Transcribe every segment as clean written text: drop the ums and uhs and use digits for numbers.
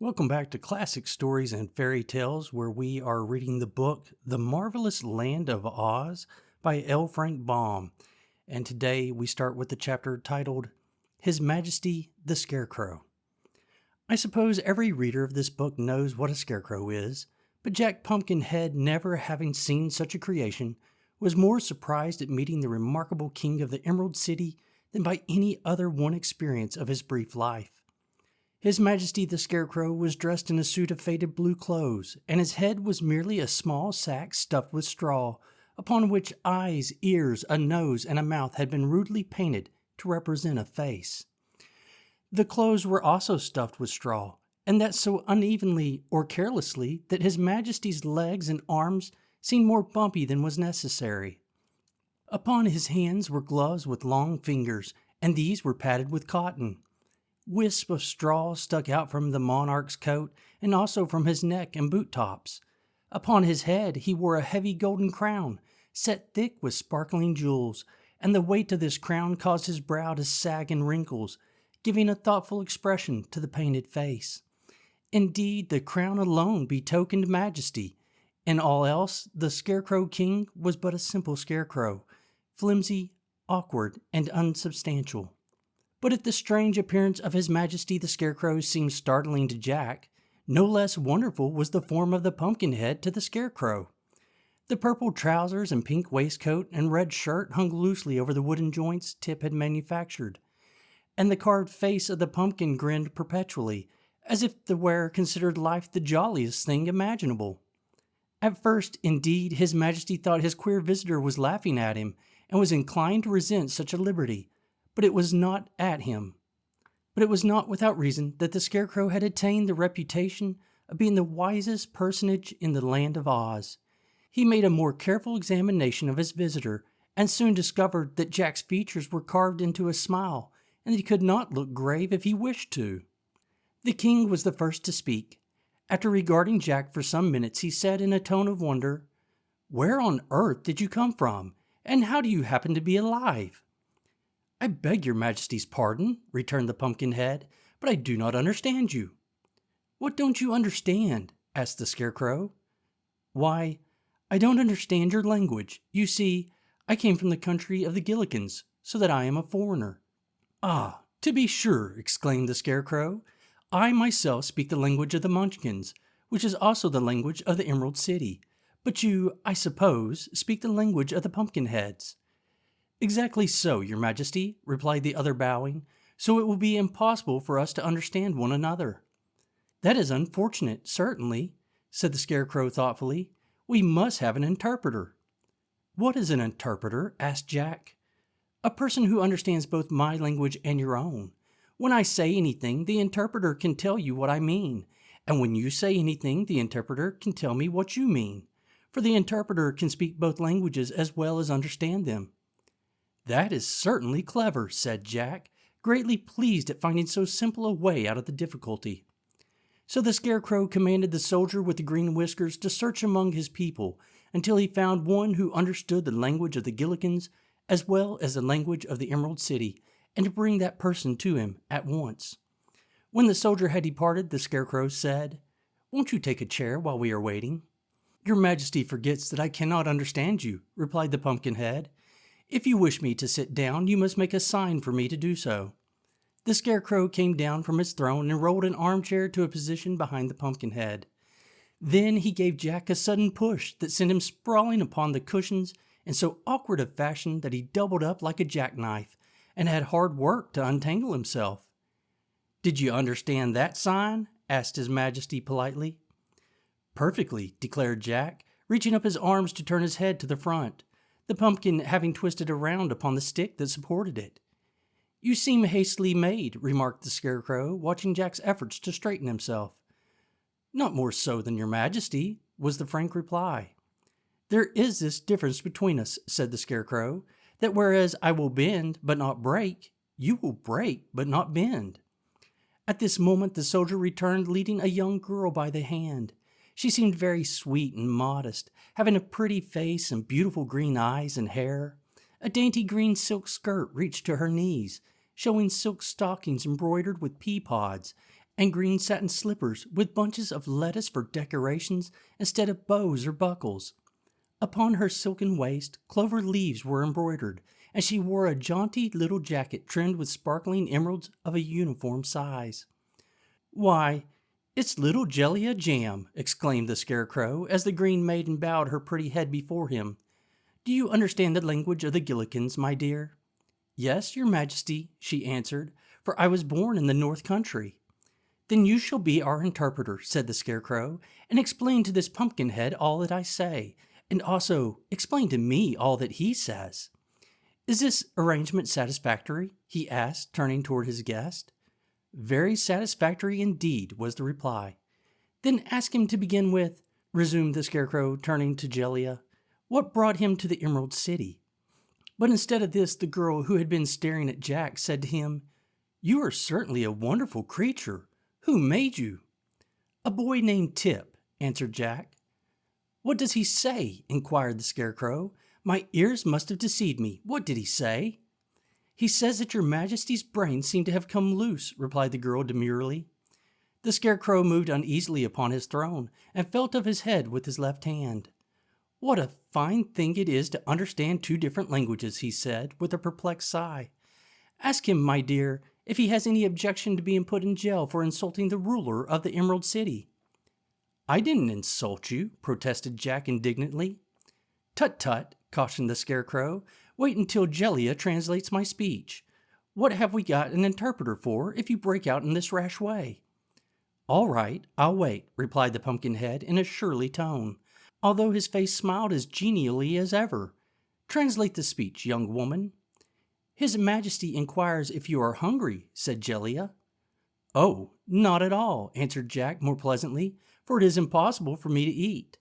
Welcome back to Classic Stories and Fairy Tales, where we are reading the book The Marvelous Land of Oz by L. Frank Baum. And today we start with the chapter titled His Majesty the Scarecrow. I suppose every reader of this book knows what a scarecrow is, but Jack Pumpkinhead, never having seen such a creation, was more surprised at meeting the remarkable king of the Emerald City than by any other one experience of his brief life. His Majesty the Scarecrow was dressed in a suit of faded blue clothes, and his head was merely a small sack stuffed with straw, upon which eyes, ears, a nose, and a mouth had been rudely painted to represent a face. The clothes were also stuffed with straw, and that so unevenly or carelessly that His Majesty's legs and arms seemed more bumpy than was necessary. Upon his hands were gloves with long fingers, and these were padded with cotton. Wisps of straw stuck out from the monarch's coat and also from his neck and boot tops. Upon his head he wore a heavy golden crown, set thick with sparkling jewels, and the weight of this crown caused his brow to sag in wrinkles, giving a thoughtful expression to the painted face. Indeed, the crown alone betokened majesty. In all else, the Scarecrow King was but a simple scarecrow, flimsy, awkward, and unsubstantial. But if the strange appearance of His Majesty the Scarecrow seemed startling to Jack, no less wonderful was the form of the Pumpkinhead to the Scarecrow. The purple trousers and pink waistcoat and red shirt hung loosely over the wooden joints Tip had manufactured, and the carved face of the pumpkin grinned perpetually, as if the wearer considered life the jolliest thing imaginable. At first, indeed, His Majesty thought his queer visitor was laughing at him, and was inclined to resent such a liberty. But it was not without reason that the Scarecrow had attained the reputation of being the wisest personage in the land of Oz. He made a more careful examination of his visitor, and soon discovered that Jack's features were carved into a smile, and that he could not look grave if he wished to. The king was the first to speak. After regarding Jack for some minutes, he said in a tone of wonder, "Where on earth did you come from, and how do you happen to be alive?" "I beg your Majesty's pardon," returned the Pumpkinhead, "but I do not understand you." "What don't you understand?" asked the Scarecrow. "Why, I don't understand your language. You see, I came from the country of the Gillikins, so that I am a foreigner." "Ah, to be sure," exclaimed the Scarecrow. "I myself speak the language of the Munchkins, which is also the language of the Emerald City. But you, I suppose, speak the language of the Pumpkinheads." "Exactly so, your Majesty," replied the other, bowing, "so it will be impossible for us to understand one another." "That is unfortunate, certainly," said the Scarecrow thoughtfully. "We must have an interpreter." "What is an interpreter?" asked Jack. "A person who understands both my language and your own. When I say anything, the interpreter can tell you what I mean, and when you say anything, the interpreter can tell me what you mean, for the interpreter can speak both languages as well as understand them." "That is certainly clever," said Jack, greatly pleased at finding so simple a way out of the difficulty. So the Scarecrow commanded the soldier with the green whiskers to search among his people until he found one who understood the language of the Gillikins as well as the language of the Emerald City, and to bring that person to him at once. When the soldier had departed, the Scarecrow said, "Won't you take a chair while we are waiting?" "Your Majesty forgets that I cannot understand you," replied the Pumpkinhead. "If you wish me to sit down, you must make a sign for me to do so." The Scarecrow came down from his throne and rolled an armchair to a position behind the Pumpkinhead. Then he gave Jack a sudden push that sent him sprawling upon the cushions in so awkward a fashion that he doubled up like a jackknife, and had hard work to untangle himself. "Did you understand that sign?" asked His Majesty politely. "Perfectly," declared Jack, reaching up his arms to turn his head to the front, the pumpkin having twisted around upon the stick that supported it. "You seem hastily made," remarked the Scarecrow, watching Jack's efforts to straighten himself. "Not more so than your Majesty," was the frank reply. "There is this difference between us," said the Scarecrow, "that whereas I will bend but not break, you will break but not bend." At this moment the soldier returned leading a young girl by the hand. She seemed very sweet and modest, having a pretty face and beautiful green eyes and hair. A dainty green silk skirt reached to her knees, showing silk stockings embroidered with pea pods, and green satin slippers with bunches of lettuce for decorations instead of bows or buckles. Upon her silken waist, clover leaves were embroidered, and she wore a jaunty little jacket trimmed with sparkling emeralds of a uniform size. "Why, it's little Jellia Jam!" exclaimed the Scarecrow, as the Green Maiden bowed her pretty head before him. "Do you understand the language of the Gillikins, my dear?" "Yes, your Majesty," she answered, "for I was born in the North Country." "Then you shall be our interpreter," said the Scarecrow, "and explain to this Pumpkinhead all that I say, and also explain to me all that he says. Is this arrangement satisfactory?" he asked, turning toward his guest. "Very satisfactory indeed," was the reply. "Then ask him to begin with," resumed the Scarecrow, turning to Jellia, "what brought him to the Emerald City." But instead of this, the girl, who had been staring at Jack, said to him, "You are certainly a wonderful creature. Who made you?" "A boy named Tip," answered Jack. "What does he say?" inquired the Scarecrow. "My ears must have deceived me. What did he say?" "He says that your Majesty's brains seem to have come loose," replied the girl demurely. The Scarecrow moved uneasily upon his throne and felt of his head with his left hand. "What a fine thing it is to understand two different languages," he said, with a perplexed sigh. "Ask him, my dear, if he has any objection to being put in jail for insulting the ruler of the Emerald City." "I didn't insult you," protested Jack indignantly. "Tut, tut," cautioned the Scarecrow. "Wait until Jellia translates my speech. What have we got an interpreter for if you break out in this rash way?" "All right, I'll wait," replied the Pumpkinhead in a surly tone, although his face smiled as genially as ever. "Translate the speech, young woman." "His Majesty inquires if you are hungry," said Jellia. "Oh, not at all," answered Jack more pleasantly, "for it is impossible for me to eat."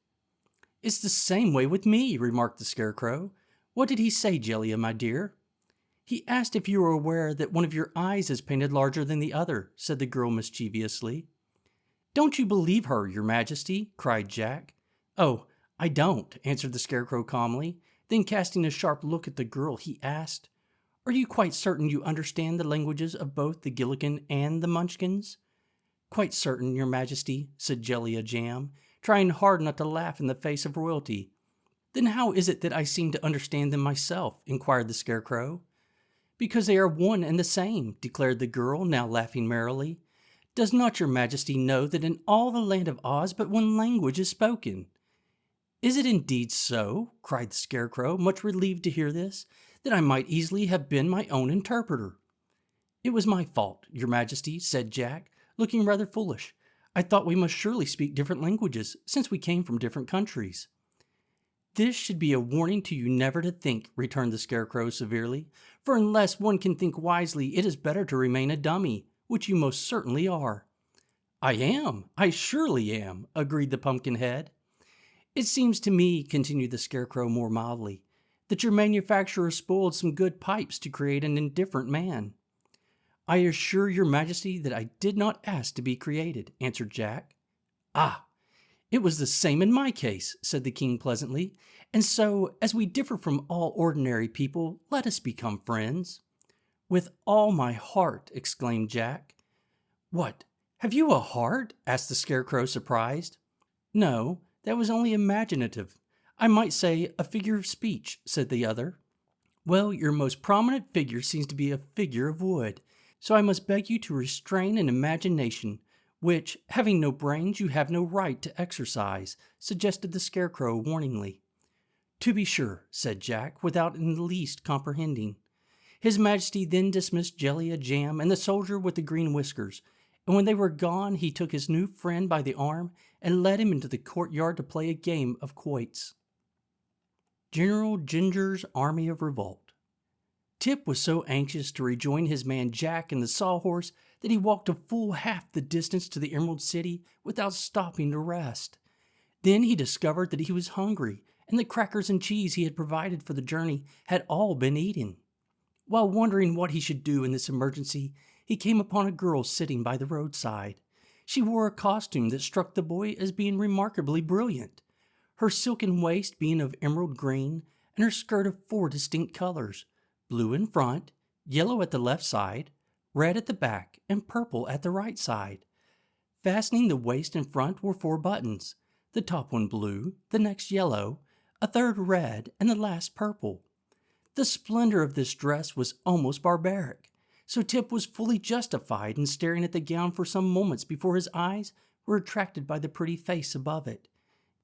"It's the same way with me," remarked the Scarecrow. "What did he say, Jellia, my dear?" "He asked if you were aware that one of your eyes is painted larger than the other," said the girl mischievously. "Don't you believe her, your Majesty?" cried Jack. "Oh, I don't," answered the Scarecrow calmly. Then, casting a sharp look at the girl, he asked, "Are you quite certain you understand the languages of both the Gillikin and the Munchkins?" "Quite certain, your Majesty," said Jellia Jam, trying hard not to laugh in the face of royalty. "Then how is it that I seem to understand them myself?" inquired the Scarecrow. "Because they are one and the same," declared the girl, now laughing merrily. "Does not your Majesty know that in all the land of Oz but one language is spoken?" "Is it indeed so?" cried the Scarecrow, much relieved to hear this. "Then I might easily have been my own interpreter." "It was my fault, your Majesty," said Jack, looking rather foolish. "I thought we must surely speak different languages, since we came from different countries." "This should be a warning to you never to think," returned the Scarecrow severely, "for unless one can think wisely, it is better to remain a dummy, which you most certainly are." I surely am," agreed the Pumpkinhead. "It seems to me," continued the Scarecrow more mildly, "that your manufacturer spoiled some good pipes to create an indifferent man." "I assure your Majesty that I did not ask to be created," answered Jack. "Ah! It was the same in my case," said the King pleasantly, "and so, as we differ from all ordinary people, let us become friends." "With all my heart," exclaimed Jack. "What, have you a heart?" asked the Scarecrow, surprised. "No, that was only imaginative. I might say a figure of speech," said the other. "Well, your most prominent figure seems to be a figure of wood, so I must beg you to restrain an imagination, which, having no brains, you have no right to exercise," suggested the Scarecrow warningly. "To be sure," said Jack, without in the least comprehending. His Majesty then dismissed Jellia Jam and the soldier with the green whiskers, and when they were gone he took his new friend by the arm and led him into the courtyard to play a game of quoits. General Ginger's Army of Revolt. Tip was so anxious to rejoin his man Jack and the Sawhorse that he walked a full half the distance to the Emerald City without stopping to rest. Then he discovered that he was hungry, and the crackers and cheese he had provided for the journey had all been eaten. While wondering what he should do in this emergency, he came upon a girl sitting by the roadside. She wore a costume that struck the boy as being remarkably brilliant, her silken waist being of emerald green, and her skirt of 4 distinct colors: blue in front, yellow at the left side, red at the back, and purple at the right side. Fastening the waist and front were 4 buttons, the top one blue, the next yellow, a third red, and the last purple. The splendor of this dress was almost barbaric, so Tip was fully justified in staring at the gown for some moments before his eyes were attracted by the pretty face above it.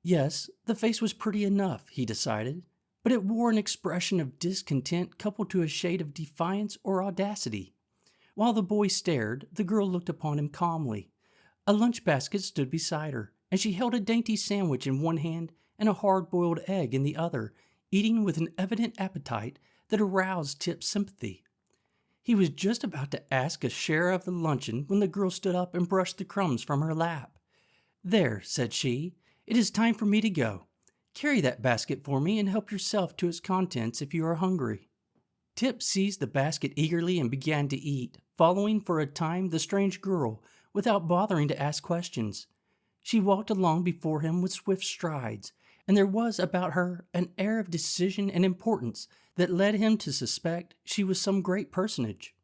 Yes, the face was pretty enough, he decided, but it wore an expression of discontent coupled to a shade of defiance or audacity. While the boy stared, the girl looked upon him calmly. A lunch basket stood beside her, and she held a dainty sandwich in one hand and a hard-boiled egg in the other, eating with an evident appetite that aroused Tip's sympathy. He was just about to ask a share of the luncheon when the girl stood up and brushed the crumbs from her lap. "There," said she, "it is time for me to go. Carry that basket for me and help yourself to its contents if you are hungry." Tip seized the basket eagerly and began to eat, following for a time the strange girl without bothering to ask questions. She walked along before him with swift strides, and there was about her an air of decision and importance that led him to suspect she was some great personage.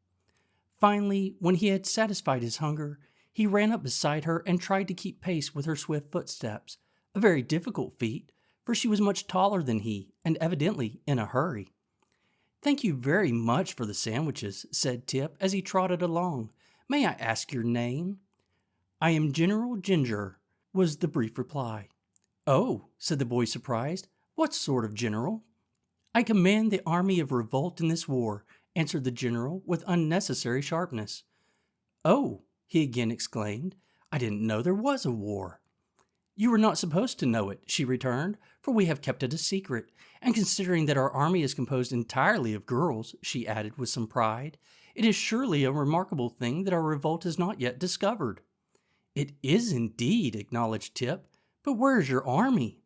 Finally, when he had satisfied his hunger, he ran up beside her and tried to keep pace with her swift footsteps, a very difficult feat, for she was much taller than he, and evidently in a hurry. "Thank you very much for the sandwiches," said Tip as he trotted along. "May I ask your name?" "I am General Ginger," was the brief reply. "Oh," said the boy, surprised. "What sort of general?" "I command the army of revolt in this war," answered the general with unnecessary sharpness. "Oh," he again exclaimed, "I didn't know there was a war." "You were not supposed to know it," she returned, "for we have kept it a secret. And considering that our army is composed entirely of girls," she added with some pride, "it is surely a remarkable thing that our revolt is not yet discovered." "It is indeed," acknowledged Tip, "but where is your army?"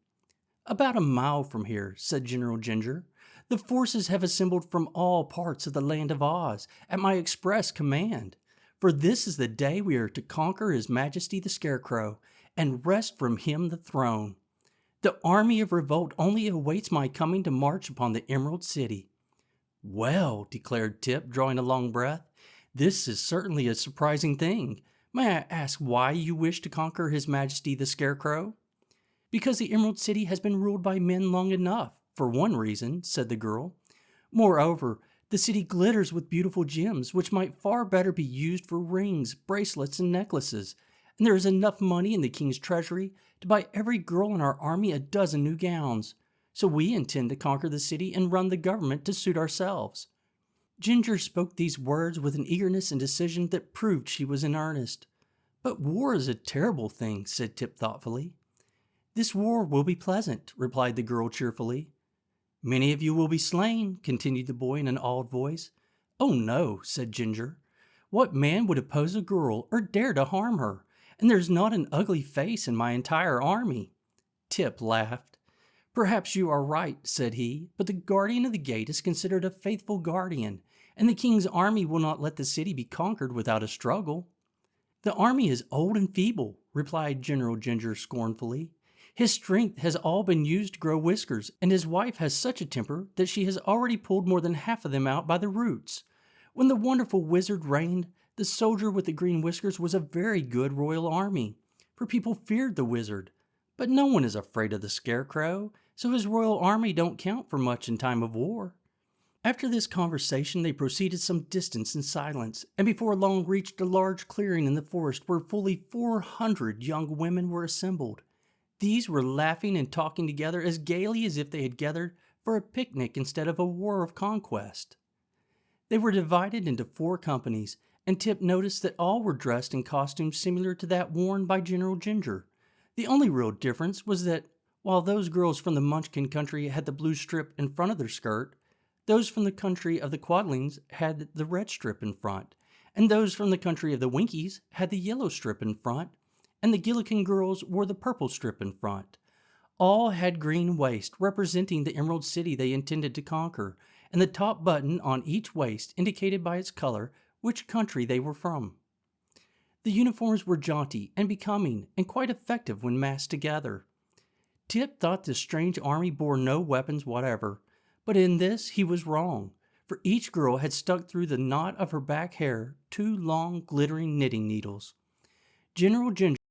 "About a mile from here," said General Ginger. "The forces have assembled from all parts of the land of Oz at my express command, for this is the day we are to conquer His Majesty the Scarecrow and wrest from him the throne. The army of revolt only awaits my coming to march upon the Emerald City." "Well," declared Tip, drawing a long breath, "this is certainly a surprising thing. May I ask why you wish to conquer His Majesty the Scarecrow?" "Because the Emerald City has been ruled by men long enough, for one reason," said the girl. "Moreover, the city glitters with beautiful gems, which might far better be used for rings, bracelets, and necklaces, and there is enough money in the king's treasury to buy every girl in our army a dozen new gowns. So we intend to conquer the city and run the government to suit ourselves." Ginger spoke these words with an eagerness and decision that proved she was in earnest. "But war is a terrible thing," said Tip thoughtfully. "This war will be pleasant," replied the girl cheerfully. "Many of you will be slain," continued the boy in an awed voice. "Oh no," said Ginger. "What man would oppose a girl or dare to harm her? And there's not an ugly face in my entire army." Tip laughed. "Perhaps you are right," said he, "but the guardian of the gate is considered a faithful guardian, and the king's army will not let the city be conquered without a struggle." "The army is old and feeble," replied General Ginger scornfully. "His strength has all been used to grow whiskers, and his wife has such a temper that she has already pulled more than half of them out by the roots. When the wonderful wizard reigned, the soldier with the green whiskers was a very good royal army, for people feared the wizard. But no one is afraid of the Scarecrow, so his royal army don't count for much in time of war." After this conversation they proceeded some distance in silence, and before long reached a large clearing in the forest where fully 400 young women were assembled. These were laughing and talking together as gaily as if they had gathered for a picnic instead of a war of conquest. They were divided into 4 companies, and Tip noticed that all were dressed in costumes similar to that worn by General Ginger. The only real difference was that, while those girls from the Munchkin country had the blue strip in front of their skirt, those from the country of the Quadlings had the red strip in front, and those from the country of the Winkies had the yellow strip in front, and the Gillikin girls wore the purple strip in front. All had green waist, representing the Emerald City they intended to conquer, and the top button on each waist indicated by its color which country they were from. The uniforms were jaunty and becoming, and quite effective when massed together. Tip thought this strange army bore no weapons whatever, but in this he was wrong, for each girl had stuck through the knot of her back hair 2 long, glittering knitting needles. General Ginger